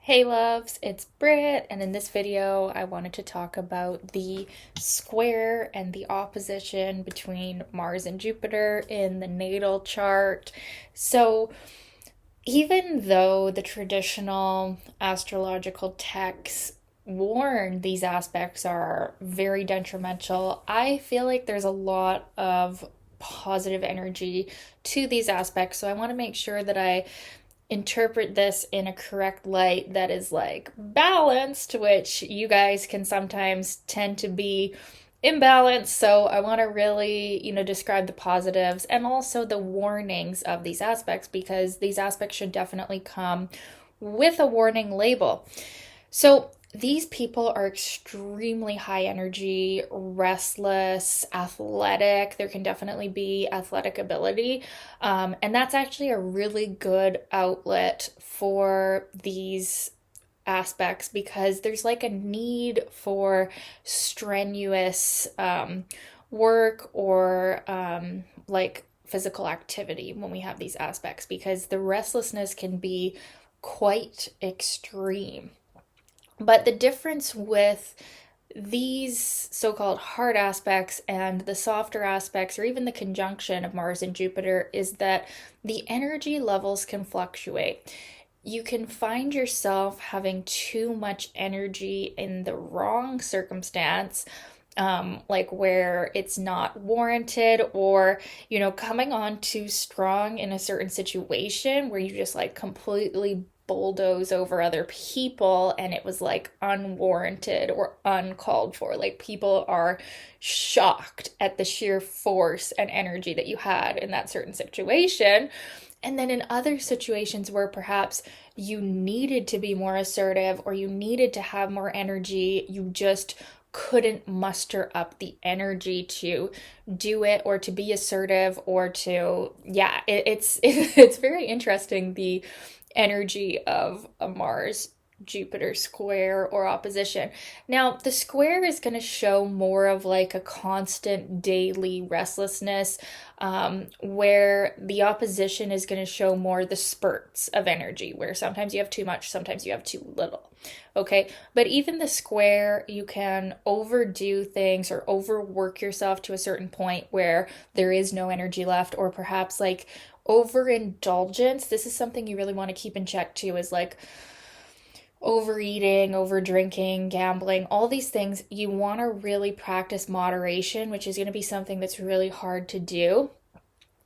Hey loves, it's Britt, and in this video I wanted to talk about the square and the opposition between Mars and Jupiter in the natal chart. So, even though the traditional astrological texts warn these aspects are very detrimental, I feel like there's a lot of positive energy to these aspects. So, I want to make sure that I interpret this in a correct light that is like balanced, which you guys can sometimes tend to be imbalanced. So I want to really, describe the positives and also the warnings of these aspects because these aspects should definitely come with a warning label. So these people are extremely high energy, restless, athletic. There can definitely be athletic ability. And that's actually a really good outlet for these aspects because there's like a need for strenuous work or like physical activity when we have these aspects because the restlessness can be quite extreme. But the difference with these so called hard aspects and the softer aspects, or even the conjunction of Mars and Jupiter, is that the energy levels can fluctuate. You can find yourself having too much energy in the wrong circumstance, like where it's not warranted, or coming on too strong in a certain situation where you just like completely bulldoze over other people and it was like unwarranted or uncalled for. Like people are shocked at the sheer force and energy that you had in that certain situation. And then in other situations where perhaps you needed to be more assertive or you needed to have more energy, you just couldn't muster up the energy to do it or to be assertive or to it's very interesting, the energy of a Mars Jupiter square or opposition. Now, the square is going to show more of like a constant daily restlessness, where the opposition is going to show more the spurts of energy, where sometimes you have too much, sometimes you have too little. Okay, but even the square, you can overdo things or overwork yourself to a certain point where there is no energy left, or perhaps like overindulgence. This is something you really want to keep in check too, is like overeating, over drinking, gambling, all these things. You want to really practice moderation, which is going to be something that's really hard to do.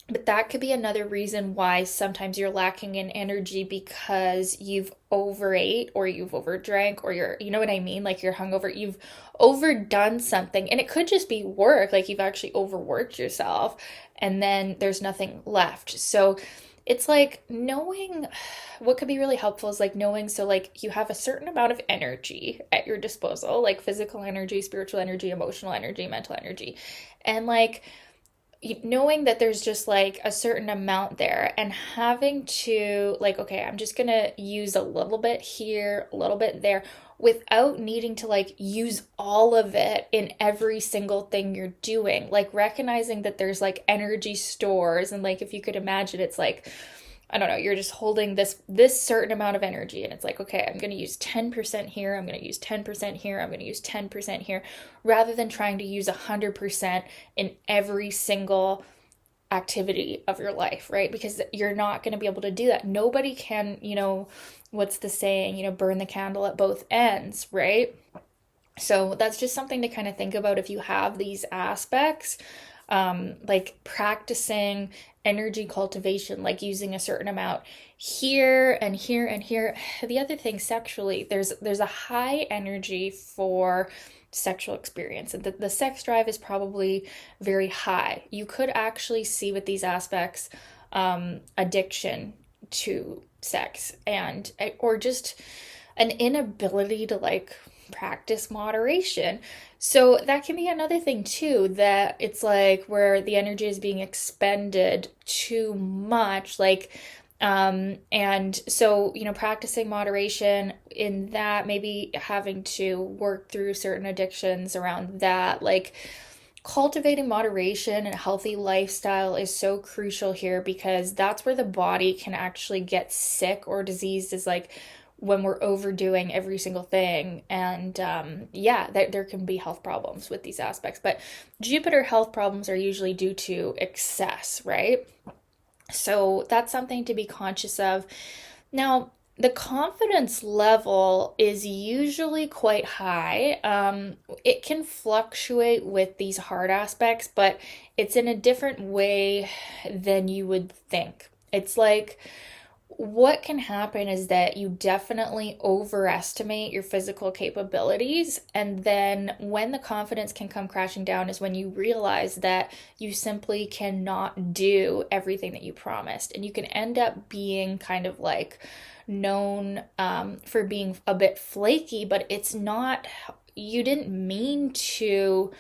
But that could be another reason why sometimes you're lacking in energy because you've overate or you've overdrank or you know what I mean? Like you're hungover, you've overdone something. And it could just be work, like you've actually overworked yourself and then there's nothing left. So it's like knowing what could be really helpful is like knowing, so like you have a certain amount of energy at your disposal, like physical energy, spiritual energy, emotional energy, mental energy. And like knowing that there's just like a certain amount there and having to like, okay, I'm just gonna use a little bit here, a little bit there, without needing to like use all of it in every single thing you're doing, like recognizing that there's like energy stores. And like if you could imagine, it's like, I don't know, you're just holding this certain amount of energy and it's like, okay, I'm going to use 10% here, I'm going to use 10% here, I'm going to use 10% here, rather than trying to use 100% in every single activity of your life, right? Because you're not going to be able to do that. Nobody can, what's the saying, burn the candle at both ends, right? So that's just something to kind of think about if you have these aspects, like practicing energy cultivation, like using a certain amount here and here and here. The other thing, sexually, there's a high energy for sexual experience, and the sex drive is probably very high. You could actually see with these aspects addiction to sex and or just an inability to like practice moderation. So that can be another thing too, that it's like where the energy is being expended too much, like and so practicing moderation in that, maybe having to work through certain addictions around that, like cultivating moderation and a healthy lifestyle is so crucial here because that's where the body can actually get sick or diseased, is like when we're overdoing every single thing. And yeah, there can be health problems with these aspects. But Jupiter health problems are usually due to excess, right? So that's something to be conscious of. Now, the confidence level is usually quite high. It can fluctuate with these hard aspects, but it's in a different way than you would think. It's like what can happen is that you definitely overestimate your physical capabilities. And then when the confidence can come crashing down is when you realize that you simply cannot do everything that you promised. And you can end up being kind of like known for being a bit flaky, but it's not, you didn't mean to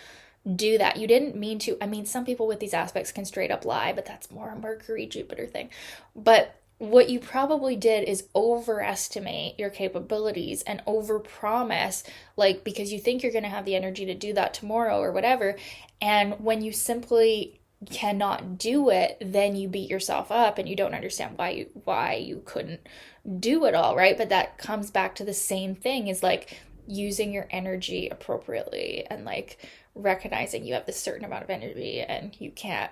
do that. You didn't mean to. I mean, some people with these aspects can straight up lie, but that's more a Mercury Jupiter thing. But what you probably did is overestimate your capabilities and overpromise, like because you think you're going to have the energy to do that tomorrow or whatever. And when you simply cannot do it, then you beat yourself up and you don't understand why you couldn't do it all, right? But that comes back to the same thing, is like using your energy appropriately and like recognizing you have this certain amount of energy and you can't,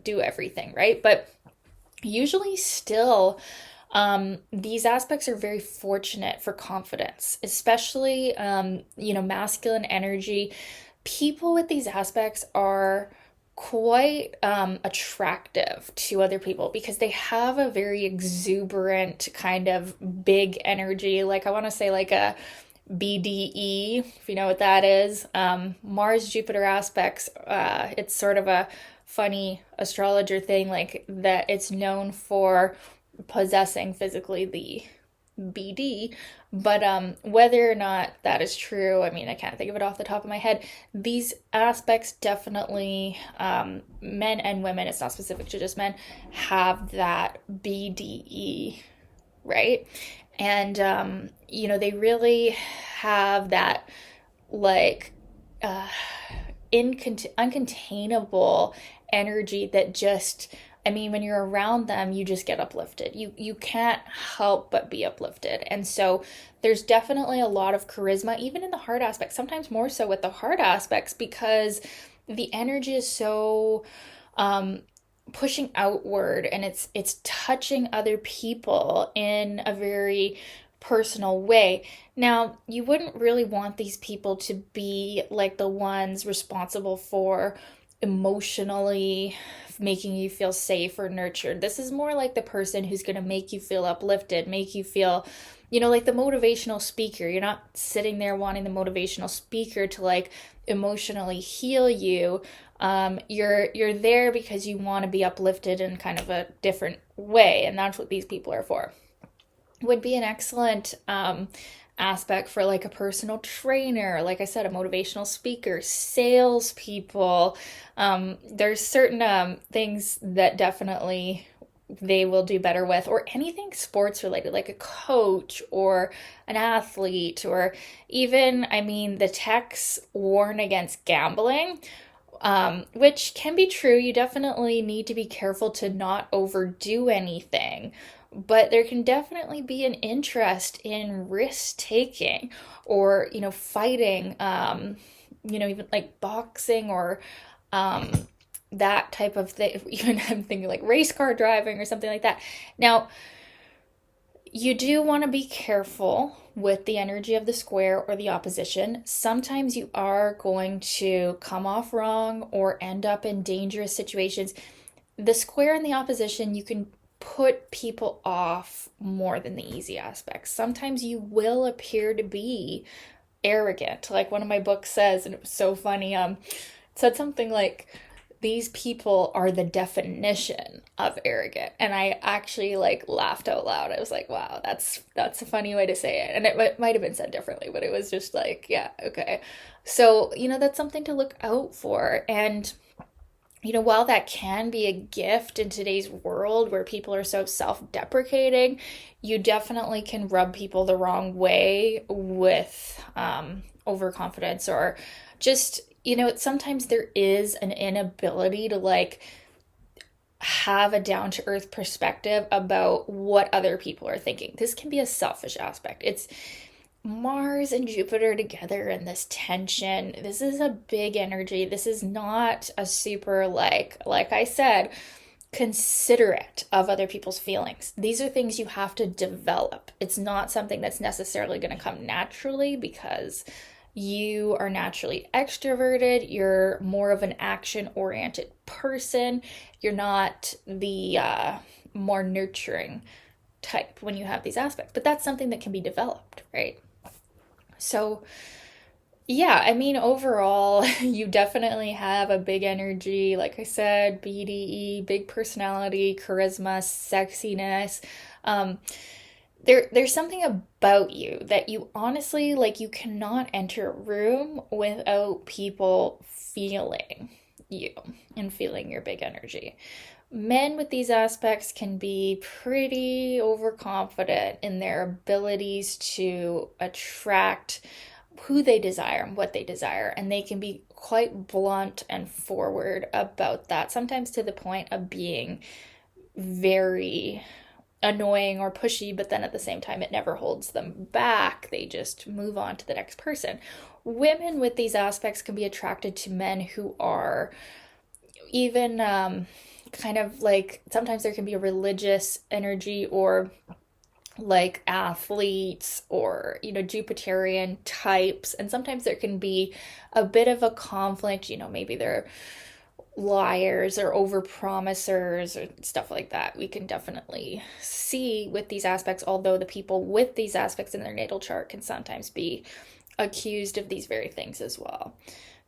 do everything, right? But usually still, these aspects are very fortunate for confidence, especially, masculine energy. People with these aspects are quite attractive to other people because they have a very exuberant kind of big energy. Like I want to say like a BDE, if you know what that is. Mars Jupiter aspects, it's sort of a funny astrologer thing, like that it's known for possessing physically the BD. But whether or not that is true, I mean, I can't think of it off the top of my head. These aspects definitely, men and women, it's not specific to just men, have that BDE, right? And they really have that like uncontainable energy that just, I mean, when you're around them, you just get uplifted. You can't help but be uplifted. And so there's definitely a lot of charisma, even in the hard aspects, sometimes more so with the hard aspects, because the energy is so pushing outward, and it's touching other people in a very personal way. Now, you wouldn't really want these people to be like the ones responsible for emotionally making you feel safe or nurtured. This is more like the person who's going to make you feel uplifted, make you feel, like the motivational speaker. You're not sitting there wanting the motivational speaker to like emotionally heal you. You're there because you want to be uplifted in kind of a different way, and that's what these people are for. Would be an excellent aspect for like a personal trainer, like I said, a motivational speaker, salespeople. There's certain things that definitely they will do better with, or anything sports related, like a coach or an athlete, or even, I mean, the techs warn against gambling, which can be true. You definitely need to be careful to not overdo anything. But there can definitely be an interest in risk taking, or, fighting, even like boxing, or that type of thing. Even I'm thinking like race car driving or something like that. Now, you do want to be careful with the energy of the square or the opposition. Sometimes you are going to come off wrong or end up in dangerous situations. The square and the opposition, you can put people off more than the easy aspects. Sometimes you will appear to be arrogant. Like one of my books says, and it was so funny, it said something like, these people are the definition of arrogant. And I actually like laughed out loud. I was like, wow, that's a funny way to say it. And it might have been said differently, but it was just like, yeah, okay. So, that's something to look out for. And while that can be a gift in today's world where people are so self-deprecating, you definitely can rub people the wrong way with overconfidence, or just, sometimes there is an inability to like have a down to earth perspective about what other people are thinking. This can be a selfish aspect. It's Mars and Jupiter together in this tension. This is a big energy. This is not a super, like I said, considerate of other people's feelings. These are things you have to develop. It's not something that's necessarily going to come naturally because you are naturally extroverted. You're more of an action oriented person. You're not the more nurturing type when you have these aspects, but that's something that can be developed, right? So, yeah, I mean, overall, you definitely have a big energy. Like I said, BDE, big personality, charisma, sexiness. Um, there's something about you that you honestly, like, you cannot enter a room without people feeling you and feeling your big energy. Men with these aspects can be pretty overconfident in their abilities to attract who they desire and what they desire, and they can be quite blunt and forward about that, sometimes to the point of being very annoying or pushy, but then at the same time, it never holds them back. They just move on to the next person. Women with these aspects can be attracted to men who are even kind of like, sometimes there can be a religious energy, or like athletes, or Jupiterian types, and sometimes there can be a bit of a conflict. Maybe they're liars or overpromisers or stuff like that. We can definitely see with these aspects, although the people with these aspects in their natal chart can sometimes be accused of these very things as well.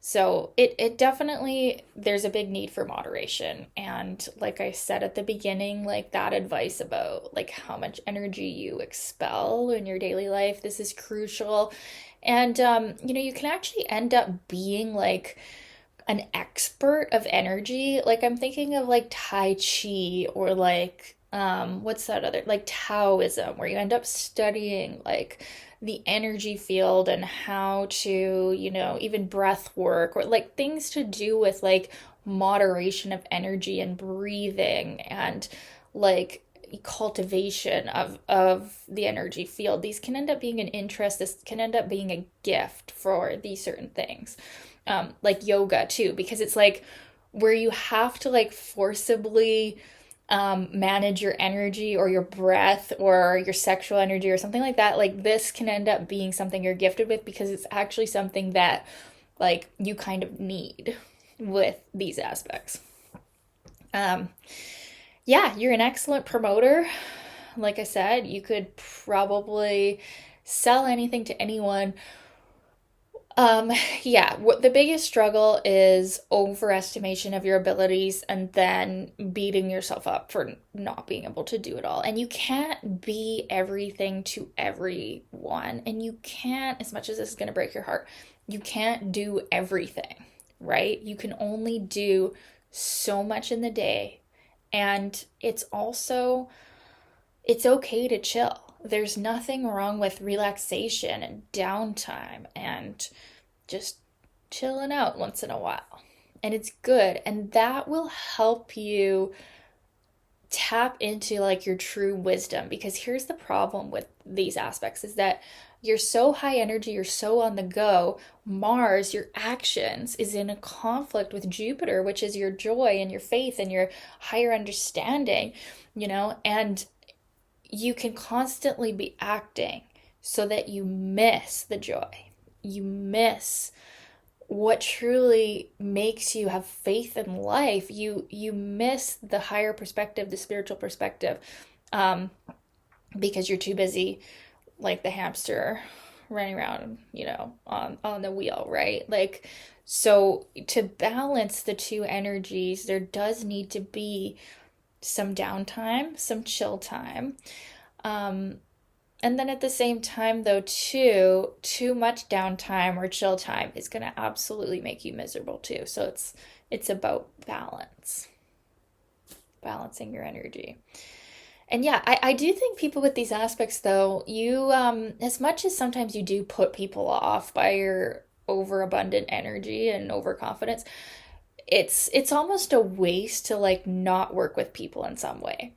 So it definitely, there's a big need for moderation. And like I said at the beginning, like that advice about like how much energy you expel in your daily life, this is crucial. And you can actually end up being like an expert of energy. Like I'm thinking of like Tai Chi, or like what's that other, like Taoism, where you end up studying like the energy field and how to, even breath work, or like things to do with like moderation of energy and breathing, and like cultivation of the energy field. These can end up being an interest. This can end up being a gift for these certain things. Like yoga too, because it's like where you have to like forcibly manage your energy or your breath or your sexual energy or something like that. Like this can end up being something you're gifted with, because it's actually something that like you kind of need with these aspects. Yeah, you're an excellent promoter. Like I said, you could probably sell anything to anyone. Yeah, what the biggest struggle is overestimation of your abilities, and then beating yourself up for not being able to do it all. And you can't be everything to everyone. And you can't, as much as this is going to break your heart, you can't do everything, right? You can only do so much in the day. And it's okay to chill. There's nothing wrong with relaxation and downtime and just chilling out once in a while. And it's good. And that will help you tap into like your true wisdom. Because here's the problem with these aspects is that you're so high energy, you're so on the go. Mars, your actions, is in a conflict with Jupiter, which is your joy and your faith and your higher understanding, and you can constantly be acting so that you miss the joy. You miss what truly makes you have faith in life. You miss the higher perspective, the spiritual perspective, because you're too busy, like the hamster running around, on the wheel, right? Like, so to balance the two energies, there does need to be some downtime, some chill time. And then at the same time, though, too much downtime or chill time is going to absolutely make you miserable too. So it's about balance, balancing your energy. And yeah, I do think people with these aspects, though, you, as much as sometimes you do put people off by your overabundant energy and overconfidence, it's almost a waste to like not work with people in some way,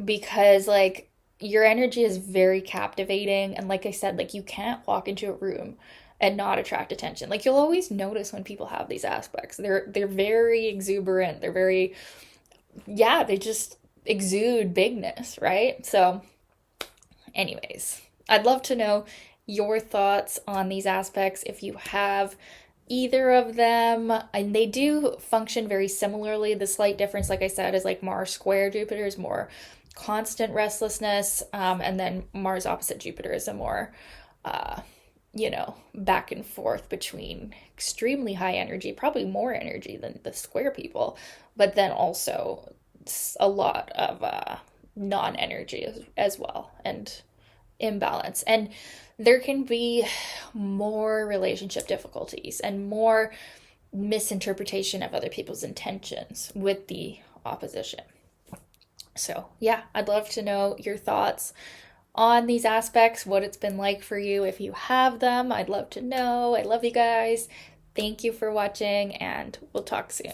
because like your energy is very captivating, and like I said, like you can't walk into a room and not attract attention. Like you'll always notice when people have these aspects. They're very exuberant. They're very, yeah, they just exude bigness, right? So anyways, I'd love to know your thoughts on these aspects if you have either of them. And they do function very similarly. The slight difference, like I said, is like Mars square Jupiter is more constant restlessness, and then Mars opposite Jupiter is a more, uh, back and forth between extremely high energy, probably more energy than the square people, but then also a lot of non energy as well, and imbalance. And there can be more relationship difficulties and more misinterpretation of other people's intentions with the opposition. So, yeah, I'd love to know your thoughts on these aspects, what it's been like for you if you have them. I'd love to know. I love you guys. Thank you for watching, and we'll talk soon.